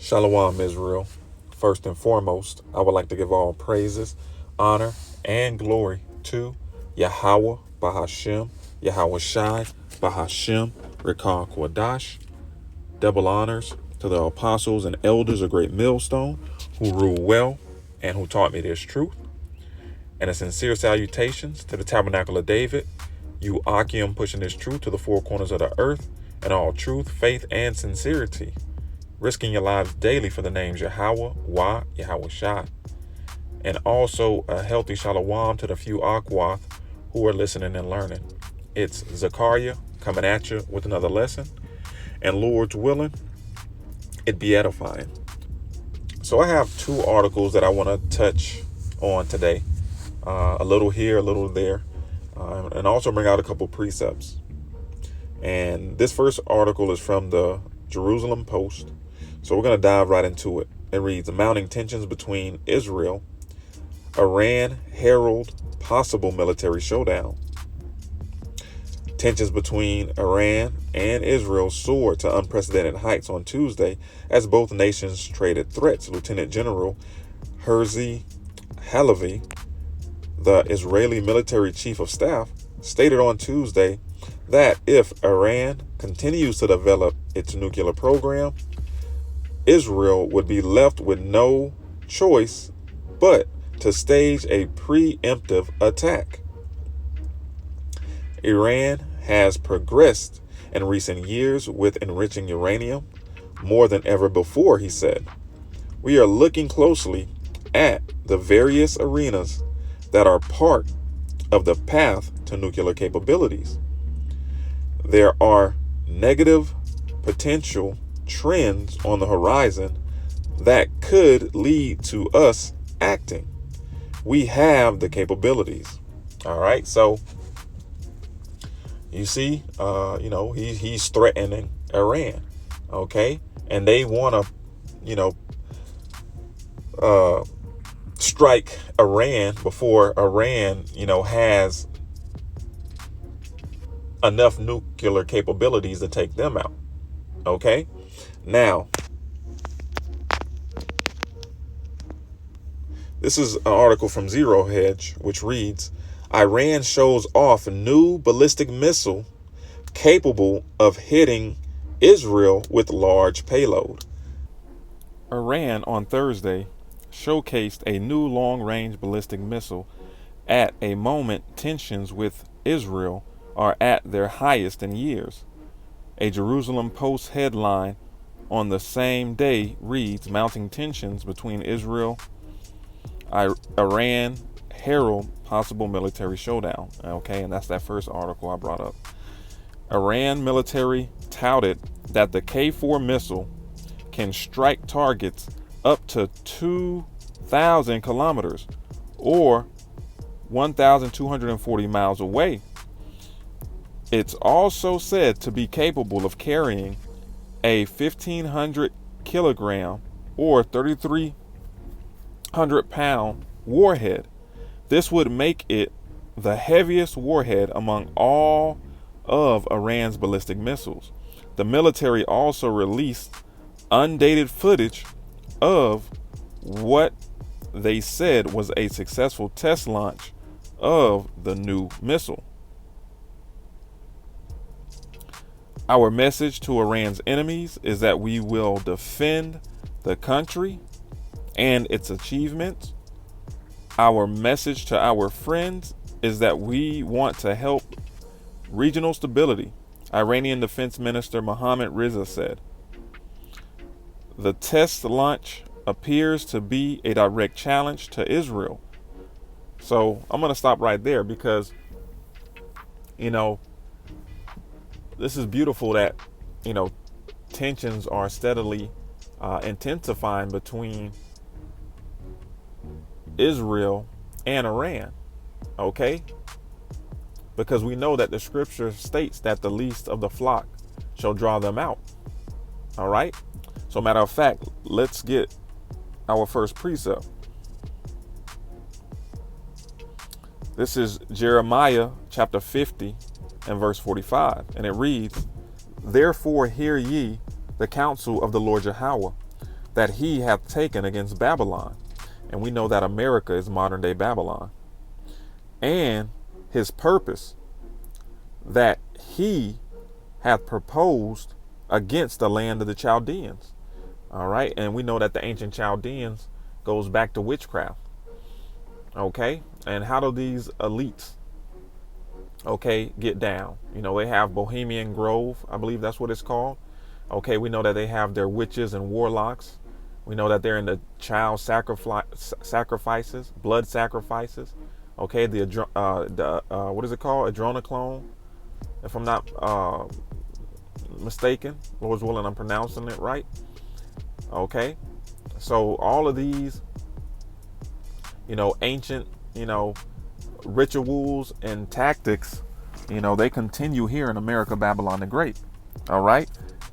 Shalom, Israel. First and foremost, I would like to give all praises, honor, and glory to Yahweh Bahashem, Yahweh Shai Bahashem, Rekah Kwadash. Double honors to the apostles and elders of Great Millstone who rule well and who taught me this truth. And a sincere salutations to the Tabernacle of David, you Akim pushing this truth to the four corners of the earth, and all truth, faith, and sincerity, risking your lives daily for the names Yahweh, Yahweh Shai. And also a healthy shalom to the few Akwath who are listening and learning. It's Zachariah coming at you with another lesson, and Lord's willing, it be edifying. So I have two articles that I want to touch on today. A little here, a little there, and also bring out a couple precepts. And this first article is from the Jerusalem Post. So we're going to dive right into it. It reads, mounting tensions between Israel, Iran herald possible military showdown. Tensions between Iran and Israel soared to unprecedented heights on Tuesday as both nations traded threats. Lieutenant General Herzi Halevi, the Israeli military chief of staff, stated on Tuesday that if Iran continues to develop its nuclear program, Israel would be left with no choice but to stage a preemptive attack. Iran has progressed in recent years with enriching uranium more than ever before, he said. We are looking closely at the various arenas that are part of the path to nuclear capabilities. There are negative potential trends on the horizon that could lead to us acting. We have the capabilities. All right. So you see, he's threatening Iran. OK, and they want to, strike Iran before Iran, has enough nuclear capabilities to take them out. Okay. Now, this is an article from Zero Hedge, which reads, Iran shows off new ballistic missile capable of hitting Israel with large payload. Iran on Thursday showcased a new long-range ballistic missile at a moment tensions with Israel are at their highest in years. A Jerusalem Post headline on the same day reads, mounting tensions between Israel, Iran herald possible military showdown. Okay, and that's that first article I brought up. Iran military touted that the K4 missile can strike targets up to 2,000 kilometers or 1,240 miles away. It's also said to be capable of carrying a 1,500 kilogram or 3,300 pound warhead. This would make it the heaviest warhead among all of Iran's ballistic missiles. The military also released undated footage of what they said was a successful test launch of the new missile. Our message to Iran's enemies is that we will defend the country and its achievements. Our message to our friends is that we want to help regional stability, Iranian Defense Minister Mohammad Reza said. The test launch appears to be a direct challenge to Israel. So I'm going to stop right there because, this is beautiful that, tensions are steadily intensifying between Israel and Iran. Okay? Because we know that the scripture states that the least of the flock shall draw them out. All right? So matter of fact, let's get our first precept. This is Jeremiah chapter 50 and verse 45. And it reads, therefore hear ye the counsel of the Lord Yahweh. that he hath taken against Babylon. And we know that America is modern day Babylon. And his purpose that he hath proposed against the land of the Chaldeans. All right. And we know that the ancient Chaldeans goes back to witchcraft. Okay. And how do these elites, okay, get down? You know, they have Bohemian Grove. I believe that's what it's called. Okay. We know that they have their witches and warlocks. We know that they're in the child sacrifices, blood sacrifices. Okay. What is it called? Adrenochrome. If I'm not mistaken, Lord's willing, I'm pronouncing it right. Okay. So all of these, you know, ancient, you know, rituals and tactics, you know, they continue here in America, Babylon the Great. All right.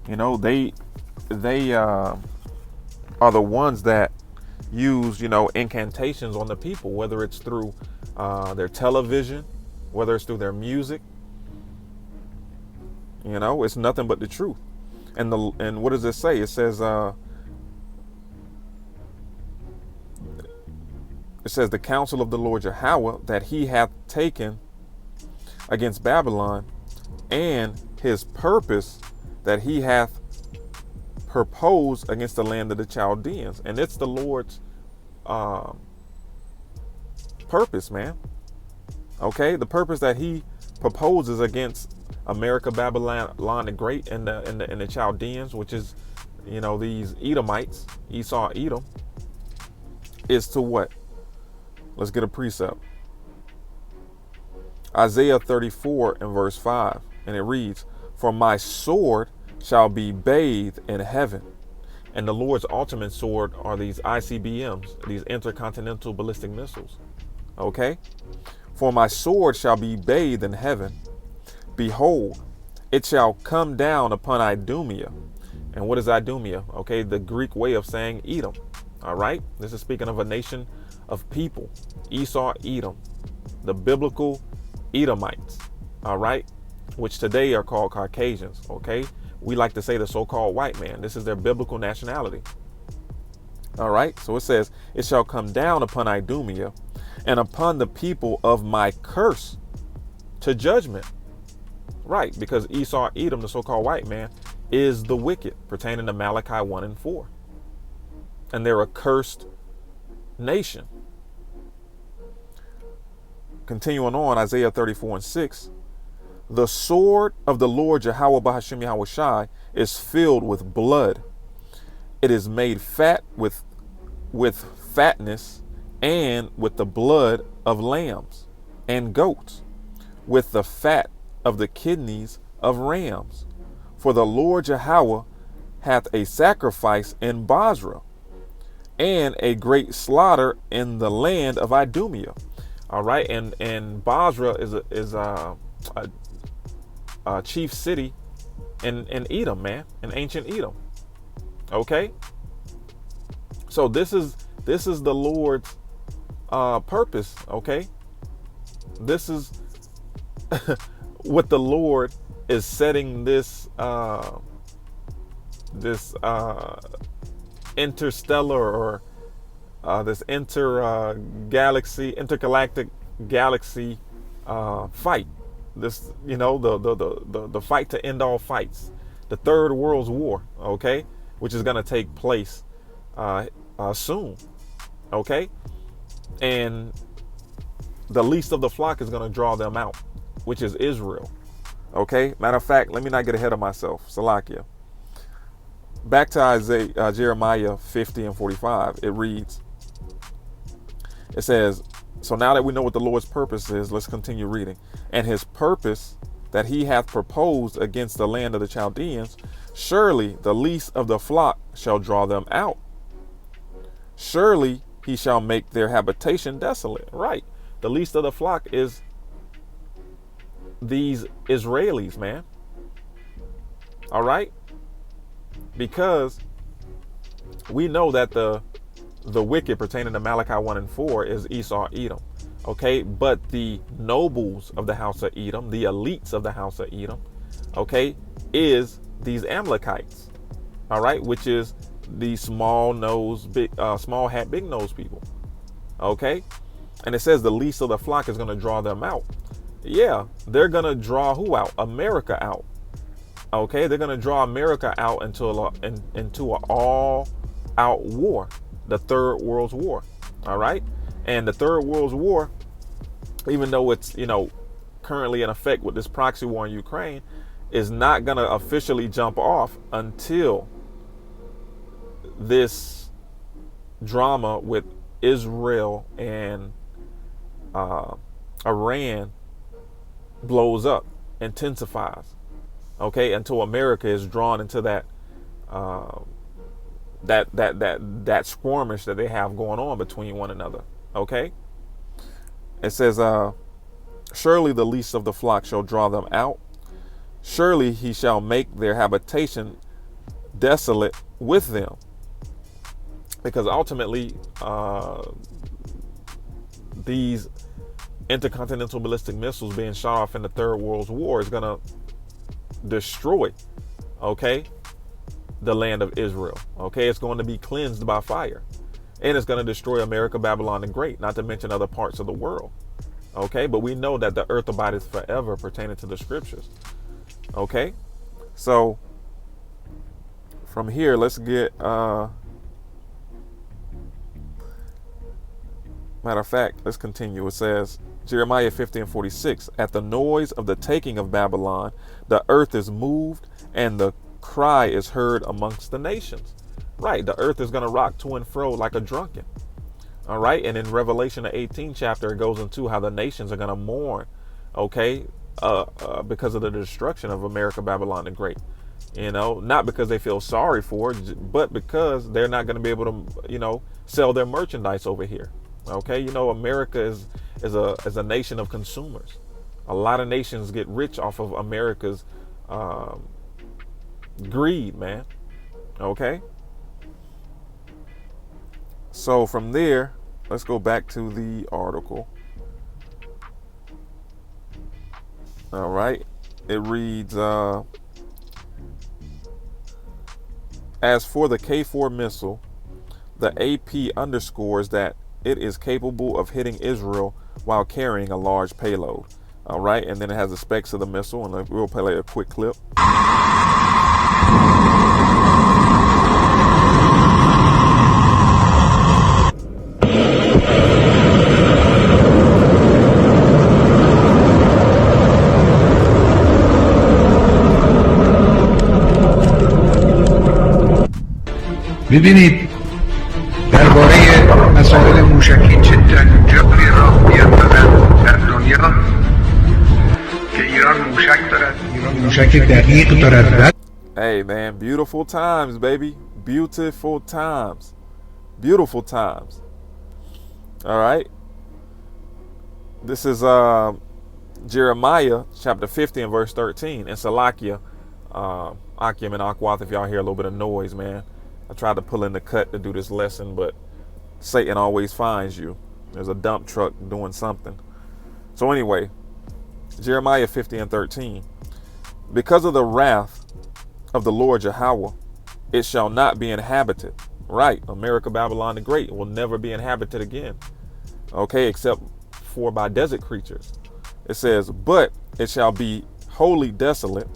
You know, they are the ones that use, you know, incantations on the people, whether it's through their television, whether it's through their music. You know, it's nothing but the truth. And what does it say? It says the counsel of the Lord Yahweh that he hath taken against Babylon, and his purpose that he hath proposed against the land of the Chaldeans. And it's the Lord's purpose, man. Okay, the purpose that he proposes against America, Babylon the Great, and the Chaldeans, which is, you know, these Edomites, Esau, Edom, is to what? Let's get a precept. Isaiah 34 and verse 5, and it reads, "For my sword shall be bathed in heaven." And the Lord's ultimate sword are these ICBMs, these intercontinental ballistic missiles. Okay? "For my sword shall be bathed in heaven. Behold, it shall come down upon Idumea." And what is Idumea? Okay, the Greek way of saying Edom. All right? This is speaking of a nation of people. Esau, Edom. The biblical Edomites. All right? Which today are called Caucasians. Okay? We like to say the so-called white man. This is their biblical nationality. All right? So it says, "It shall come down upon Idumea and upon the people of my curse to judgment." Right, because Esau, Edom, the so-called white man, is the wicked, pertaining to Malachi 1 and 4. And they're a cursed nation. Continuing on, Isaiah 34 and 6. "The sword of the Lord Yahweh Bahashim Yahweh Shai is filled with blood. It is made fat with fatness, and with the blood of lambs and goats, with the fat of the kidneys of rams. For the Lord Yahweh hath a sacrifice in Basra, and a great slaughter in the land of Idumea." All right, and Basra is a chief city in Edom, man, in ancient Edom. Okay, so this is the Lord's purpose. Okay, this is what the Lord is setting this interstellar or this intergalactic galaxy fight. This, you know, the fight to end all fights, the Third World War. Okay, which is going to take place soon. Okay, and the least of the flock is going to draw them out, which is Israel. Okay, matter of fact, let me not get ahead of myself. Salakia. Back to Jeremiah 50 and 45. It reads, it says, so now that we know what the Lord's purpose is, let's continue reading. "And his purpose that he hath proposed against the land of the Chaldeans, surely the least of the flock shall draw them out. Surely he shall make their habitation desolate." Right. The least of the flock is these Israelis, man. All right. Because we know that the wicked pertaining to Malachi 1 and 4 is Esau, Edom. Okay. But the nobles of the house of Edom, the elites of the house of Edom, okay, is these Amalekites. All right. Which is these small nose, small hat, big nose people. Okay, and it says the least of the flock is going to draw them out. Yeah, they're going to draw who out? America out. Okay, they're going to draw America out into an all-out war, the Third World War. All right, and the Third World War, even though it's currently in effect with this proxy war in Ukraine, is not going to officially jump off until this drama with Israel and Iran blows up, intensifies. Okay, until America is drawn into that skirmish that they have going on between one another. Okay, it says, surely the least of the flock shall draw them out. Surely he shall make their habitation desolate with them. Because ultimately, these intercontinental ballistic missiles being shot off in the Third World War is going to destroy, okay, the land of Israel. Okay, it's going to be cleansed by fire, and it's going to destroy America, Babylon the Great, not to mention other parts of the world. Okay, but we know that the earth abideth forever, pertaining to the scriptures. Okay, so from here, let's get matter of fact, let's continue. It says, Jeremiah 50:46, at the noise of the taking of Babylon, the earth is moved and the cry is heard amongst the nations. Right, the earth is going to rock to and fro like a drunken. All right, and in Revelation, the 18th chapter, it goes into how the nations are going to mourn, okay, because of the destruction of America, Babylon the Great. Not because they feel sorry for it, but because they're not going to be able to, sell their merchandise over here. Okay, America is a nation of consumers. A lot of nations get rich off of America's greed, man. Okay, so from there, let's go back to the article. All right, it reads, as for the K4 missile, the AP underscores that it is capable of hitting Israel while carrying a large payload. All right, and then it has the specs of the missile, and we'll play a quick clip. ببینید درباره مسائل موشکی چه جنجالی راه بیندازند در دنیا که ایران موشک دارد، ایران موشک دقیق دارد. Hey man, beautiful times, baby. Beautiful times. Beautiful times. All right. This is Jeremiah chapter 50 and verse 13. And Salakia, Akim and Akwath, if y'all hear a little bit of noise, man. I tried to pull in the cut to do this lesson, but Satan always finds you. There's a dump truck doing something. So anyway, Jeremiah 50 and 13. Because of the wrath of the Lord Yahweh, it shall not be inhabited. Right, America, Babylon the Great will never be inhabited again. Okay, except for by desert creatures. It says, but it shall be wholly desolate.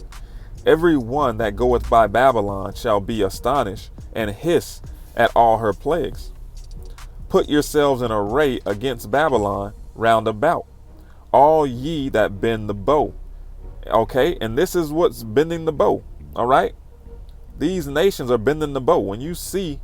Every one that goeth by Babylon shall be astonished and hiss at all her plagues. Put yourselves in array against Babylon round about, all ye that bend the bow. Okay, and this is what's bending the bow. All right, these nations are bending the bow. When you see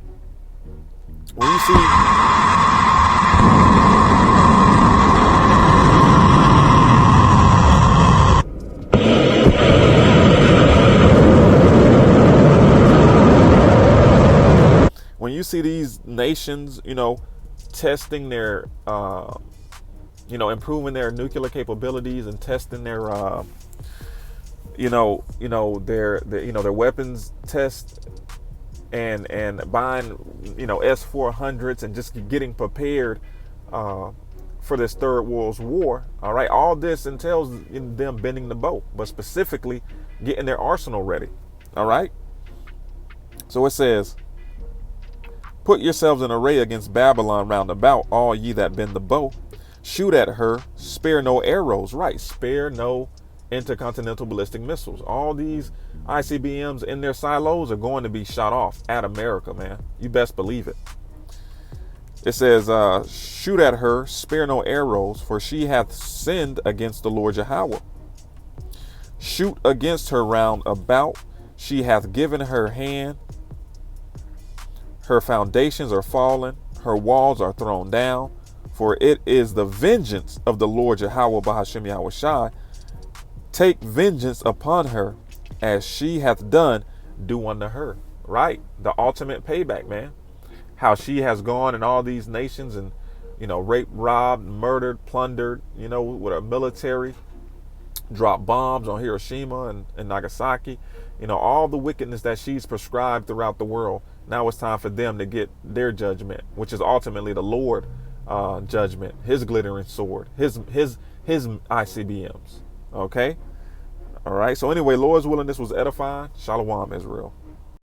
these nations, testing their, improving their nuclear capabilities and testing their, their weapons test and buying, S-400s and just getting prepared for this Third World War. All right, all this entails them bending the bow, but specifically getting their arsenal ready. All right, so it says, Put yourselves in array against Babylon round about, all ye that bend the bow. Shoot at her, spare no arrows. Right, spare no intercontinental ballistic missiles. All these ICBMs in their silos are going to be shot off at America, man. You best believe it. It says, shoot at her, spare no arrows, for she hath sinned against the Lord Yahweh. Shoot against her round about, she hath given her hand. Her foundations are fallen, her walls are thrown down, for it is the vengeance of the Lord Yahweh Bahashem Yahweh Shai. Take vengeance upon her, as she hath done, do unto her. Right, the ultimate payback, man. How she has gone in all these nations and, raped, robbed, murdered, plundered, with her military, dropped bombs on Hiroshima and Nagasaki, all the wickedness that she's prescribed throughout the world. Now it's time for them to get their judgment, which is ultimately the Lord judgment, his glittering sword, his ICBMs. Okay. All right. So anyway, Lord's willing, this was edifying. Shalom, Israel.